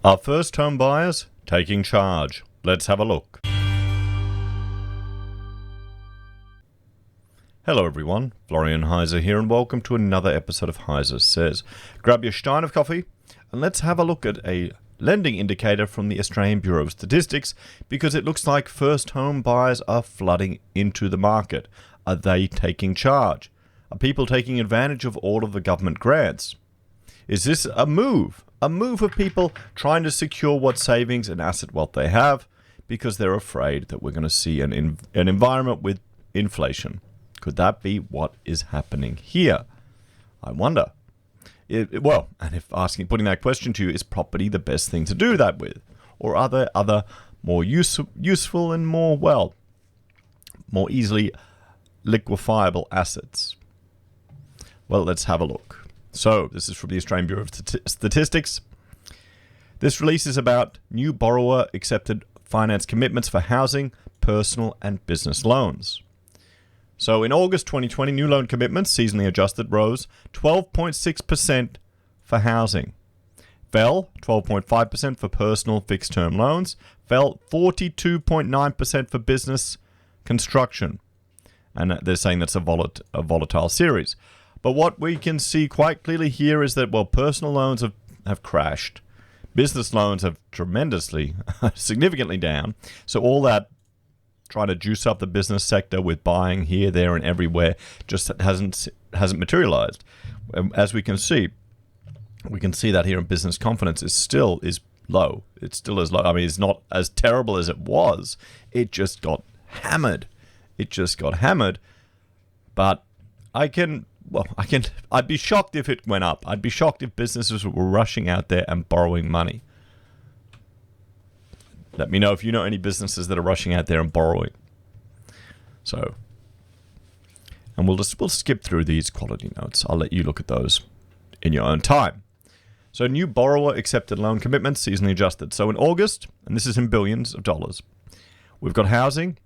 Are first home buyers taking charge? Let's have a look. Hello everyone, Florian.heise here and welcome to another episode of HeiseSays. Grab your stein of coffee and let's have a look at a lending indicator from the Australian Bureau of Statistics because it looks like first home buyers are flooding into the market. Are they taking charge? Are people taking advantage of all of the government grants? Is this a move? A move of people trying to secure what savings and asset wealth they have because they're afraid that we're going to see an environment with inflation. Could that be what is happening here? I wonder. Well, and if putting that question to you, is property the best thing to do that with? Or are there other more useful and more easily liquefiable assets? Well, let's have a look. So, this is from the Australian Bureau of Statistics. This release is about new borrower-accepted finance commitments for housing, personal and business loans. So, in August 2020, new loan commitments, seasonally adjusted, rose 12.6% for housing. Fell 12.5% for personal fixed-term loans. Fell 42.9% for business construction. And they're saying that's a volatile series. But what we can see quite clearly here is that, well, personal loans have crashed. Business loans have tremendously, significantly down. So all that trying to juice up the business sector with buying here, there, and everywhere just hasn't materialized. As we can see that here in business confidence is low. It still is low. I mean, it's not as terrible as it was. It just got hammered. But I'd be shocked if it went up. I'd be shocked if businesses were rushing out there and borrowing money. Let me know if you know any businesses that are rushing out there and borrowing. So, and we'll skip through these quality notes. I'll let you look at those in your own time. So, new borrower accepted loan commitments, seasonally adjusted. So, in August, and this is in billions of dollars, we've got housing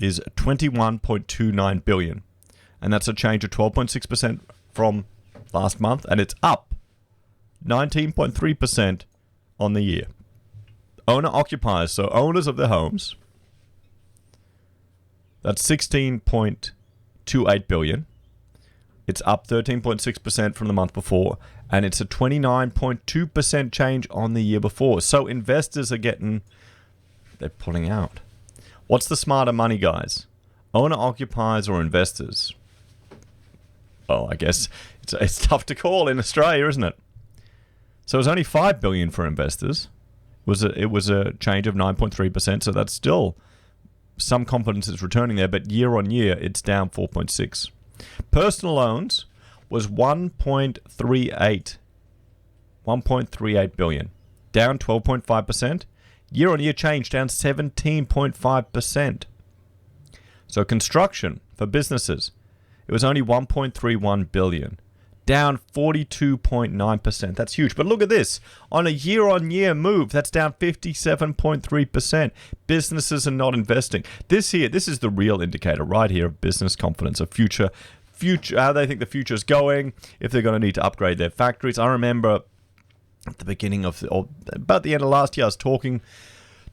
is $21.29 billion. And that's a change of 12.6% from last month. And it's up 19.3% on the year. Owner-occupiers, so owners of their homes, that's $16.28 billion. It's up 13.6% from the month before. And it's a 29.2% change on the year before. So investors they're pulling out. What's the smarter money, guys? Owner-occupiers or investors? Well, I guess it's tough to call in Australia, isn't it? So it was only $5 billion for investors. It was a change of 9.3%, so that's still some confidence is returning there, but year on year, it's down 4.6%. Personal loans was $1.38 billion, down 12.5%. Year on year change, down 17.5%. So construction for businesses, it was only $1.31 billion, down 42.9%. That's huge. But look at this. On a year-on-year move, that's down 57.3%. Businesses are not investing. This is the real indicator right here of business confidence, of future, how they think the future is going, if they're going to need to upgrade their factories. I remember at the beginning of, or about the end of last year, I was talking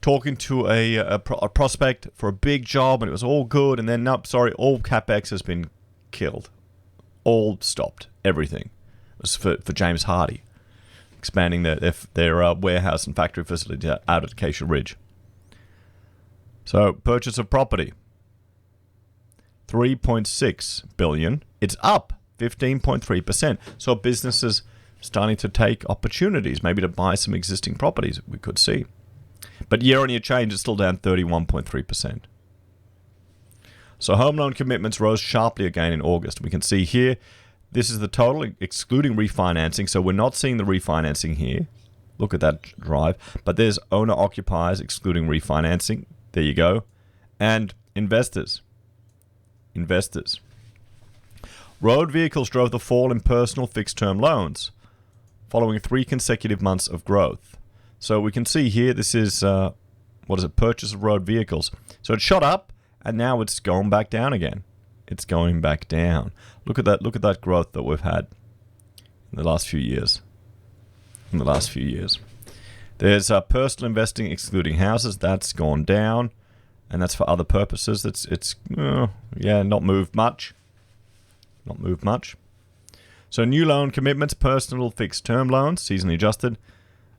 to a prospect for a big job, and it was all good, and then, all CapEx has been killed. All stopped. Everything. It was for James Hardie, expanding their warehouse and factory facility out at Acacia Ridge. So, purchase of property, $3.6 billion. It's up 15.3%. So, businesses starting to take opportunities, maybe to buy some existing properties, we could see. But year-on-year change is still down 31.3%. So home loan commitments rose sharply again in August. We can see here, this is the total, excluding refinancing. So we're not seeing the refinancing here. Look at that drive. But there's owner-occupiers, excluding refinancing. There you go. And investors. Road vehicles drove the fall in personal fixed-term loans, following 3 consecutive months of growth. So we can see here, this is, purchase of road vehicles. So it shot up, and now it's going back down again. It's going back down. Look at that growth that we've had in the last few years. There's personal investing excluding houses. That's gone down, and that's for other purposes. It's not moved much. Not moved much. So new loan commitments, personal fixed term loans, seasonally adjusted,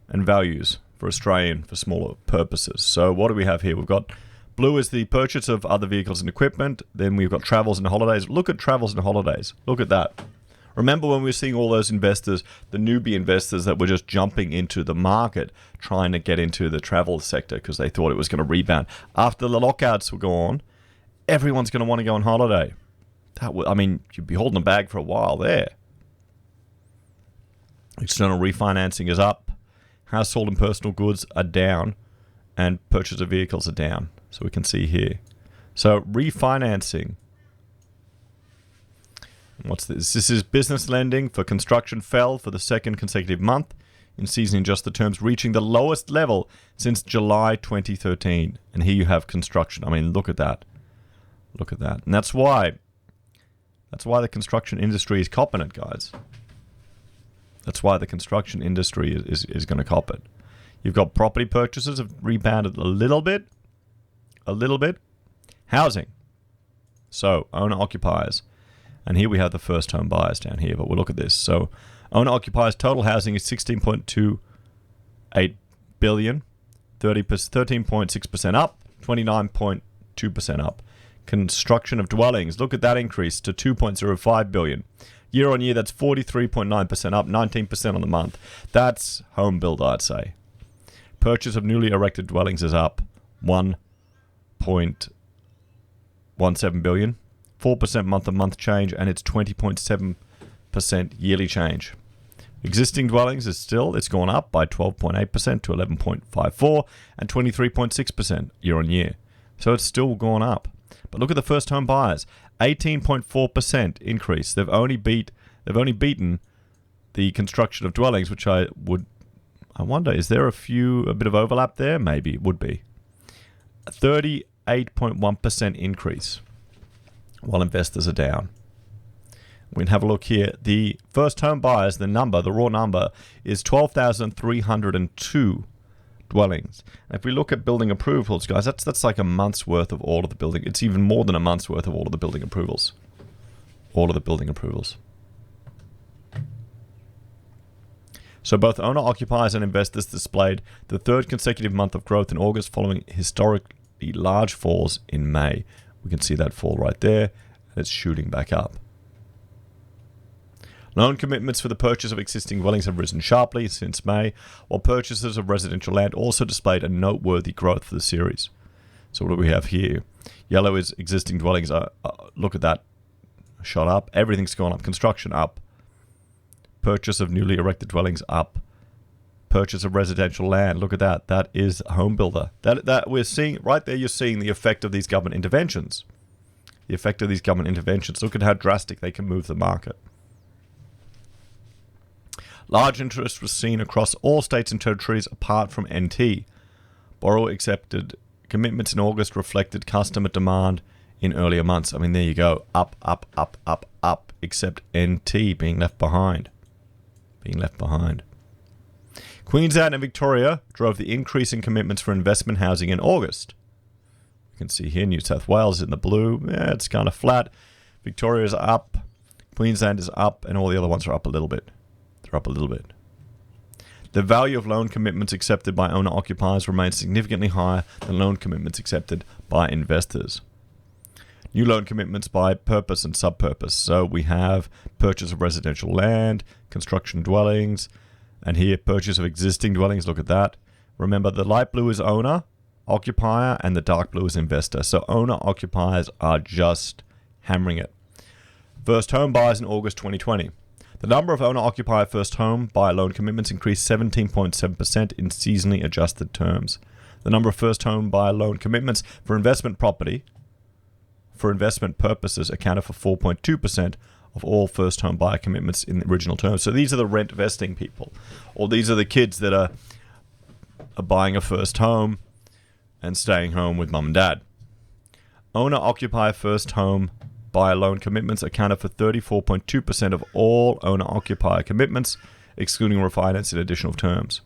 and values for Australian for smaller purposes. So what do we have here? We've got blue is the purchase of other vehicles and equipment. Then we've got travels and holidays. Look at travels and holidays. Look at that. Remember when we were seeing all those investors, the newbie investors that were just jumping into the market, trying to get into the travel sector because they thought it was going to rebound. After the lockouts were gone, everyone's going to want to go on holiday. You'd be holding a bag for a while there. External refinancing is up. Household and personal goods are down. And purchase of vehicles are down. So we can see here. So refinancing. What's this? This is business lending for construction fell for the second consecutive month in seasonally adjusted terms, reaching the lowest level since July 2013. And here you have construction. Look at that. Look at that. And that's why the construction industry is copping it, guys. That's why the construction industry is going to cop it. You've got property purchases have rebounded a little bit. Housing. So owner-occupiers. And here we have the first home buyers down here, but we'll look at this. So owner-occupiers total housing is 16.28 billion, 13.6% up, 29.2% up. Construction of dwellings, look at that increase to 2.05 billion. Year on year, that's 43.9% up, 19% on the month. That's home build, I'd say. Purchase of newly erected dwellings is up 1.17 billion. 4% month-on-month change, and it's 20.7% yearly change. Existing dwellings it's gone up by 12.8% to 11.54 and 23.6% year on year. So it's still gone up. But look at the first home buyers, 18.4% increase. They've only beaten the construction of dwellings, which I wonder, is there a bit of overlap there? Maybe it would be. 38.1% increase. While investors are down. We can have a look here. The first home buyers, the raw number, is 12,302 dwellings. And if we look at building approvals, guys, that's like a month's worth of all of the building. It's even more than a month's worth of all of the building approvals. All of the building approvals. So both owner-occupiers and investors displayed the third consecutive month of growth in August following historically large falls in May. We can see that fall right there, and it's shooting back up. Loan commitments for the purchase of existing dwellings have risen sharply since May, while purchases of residential land also displayed a noteworthy growth for the series. So what do we have here? Yellow is existing dwellings. Look at that. Shot up. Everything's gone up. Construction up. Purchase of newly erected dwellings up. Purchase of residential land. Look at that. That is a home builder. That we're seeing right there. You're seeing the effect of these government interventions. The effect of these government interventions. Look at how drastic they can move the market. Large interest was seen across all states and territories apart from NT. Borrower accepted commitments in August reflected customer demand in earlier months. There you go. Up, up, up, up, up. Except NT being left behind. Queensland and Victoria drove the increase in commitments for investment housing in August. You can see here New South Wales is in the blue. Yeah, it's kind of flat. Victoria is up. Queensland is up. And all the other ones are up a little bit. They're up a little bit. The value of loan commitments accepted by owner-occupiers remains significantly higher than loan commitments accepted by investors. New loan commitments by purpose and sub-purpose. So we have purchase of residential land, construction dwellings, and here purchase of existing dwellings. Look at that. Remember, the light blue is owner, occupier, and the dark blue is investor. So owner-occupiers are just hammering it. First home buyers in August 2020. The number of owner-occupier first home buyer loan commitments increased 17.7% in seasonally adjusted terms. The number of first home buyer loan commitments for investment property for investment purposes accounted for 4.2% of all first home buyer commitments in the original terms. So these are the rent vesting people, or these are the kids that are buying a first home and staying home with mum and dad. Owner-occupier first home buyer loan commitments accounted for 34.2% of all owner-occupier commitments, excluding refinance in additional terms.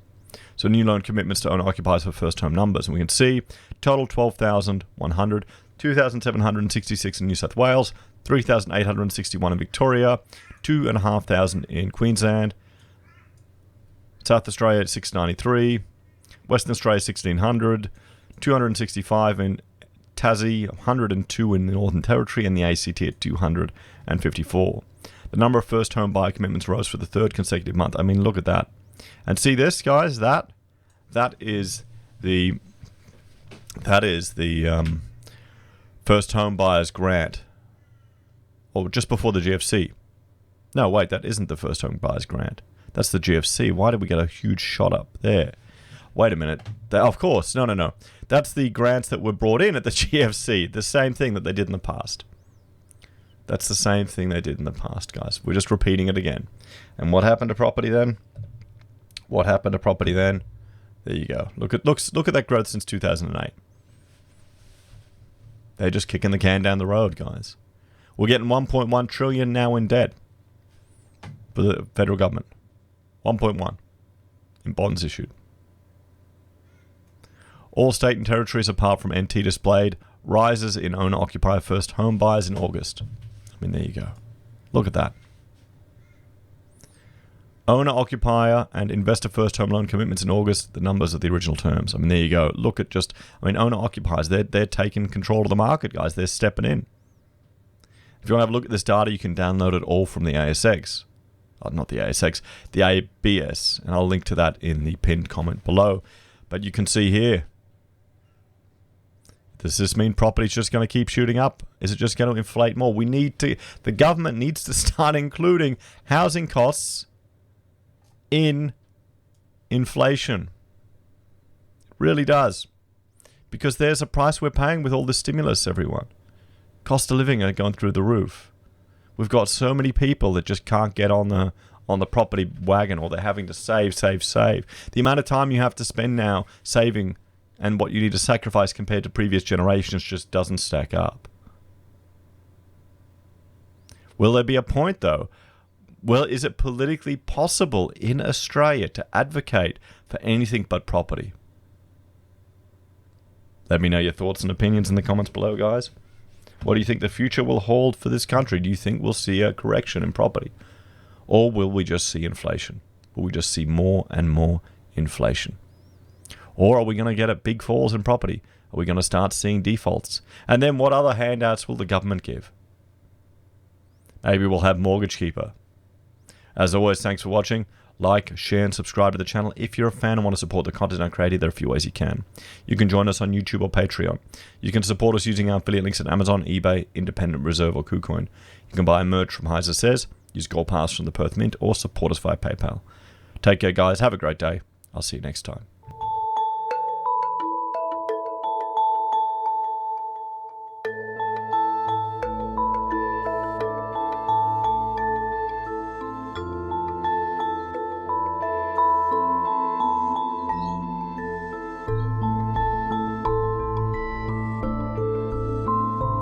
So new loan commitments to owner-occupiers for first home numbers. And we can see total 12,100, 2,766 in New South Wales, 3,861 in Victoria, 2,500 in Queensland, South Australia at 693, Western Australia 1,600, 265 in Tassie, 102 in the Northern Territory, and the ACT at 254. The number of first home buyer commitments rose for the third consecutive month. I mean, look at that. And see this, guys, that is the first home buyers grant, or just before the GFC. No, wait, that isn't the first home buyers grant. That's the GFC. Why did we get a huge shot up there? Wait a minute. Of course, no. That's the grants that were brought in at the GFC. The same thing that they did in the past. That's the same thing they did in the past, guys. We're just repeating it again. And what happened to property then? What happened to property then? There you go. Look at that growth since 2008. They're just kicking the can down the road, guys. We're getting 1.1 trillion now in debt for the federal government. 1.1 in bonds issued. All state and territories apart from NT displayed rises in owner-occupier first home buyers in August. I mean, there you go. Look at that. Owner-occupier and investor first home loan commitments in August, the numbers of the original terms. I mean, there you go. Look at owner-occupiers, they're taking control of the market, guys. They're stepping in. If you want to have a look at this data, you can download it all from the ASX. Not the ASX, the ABS. And I'll link to that in the pinned comment below. But you can see here, does this mean property's just going to keep shooting up? Is it just going to inflate more? The government needs to start including housing costs in inflation. It really does. Because there's a price we're paying with all the stimulus, everyone. Cost of living are going through the roof. We've got so many people that just can't get on the property wagon, or they're having to save. The amount of time you have to spend now saving and what you need to sacrifice compared to previous generations just doesn't stack up. Will there be a point, though? Well, is it politically possible in Australia to advocate for anything but property? Let me know your thoughts and opinions in the comments below, guys. What do you think the future will hold for this country? Do you think we'll see a correction in property? Or will we just see inflation? Will we just see more and more inflation? Or are we going to get big falls in property? Are we going to start seeing defaults? And then what other handouts will the government give? Maybe we'll have Mortgage Keeper. As always, thanks for watching. Like, share, and subscribe to the channel. If you're a fan and want to support the content I create, there are a few ways you can. You can join us on YouTube or Patreon. You can support us using our affiliate links at Amazon, eBay, Independent Reserve, or Kucoin. You can buy merch from HeiseSays, use Gold Pass from the Perth Mint, or support us via PayPal. Take care, guys. Have a great day. I'll see you next time.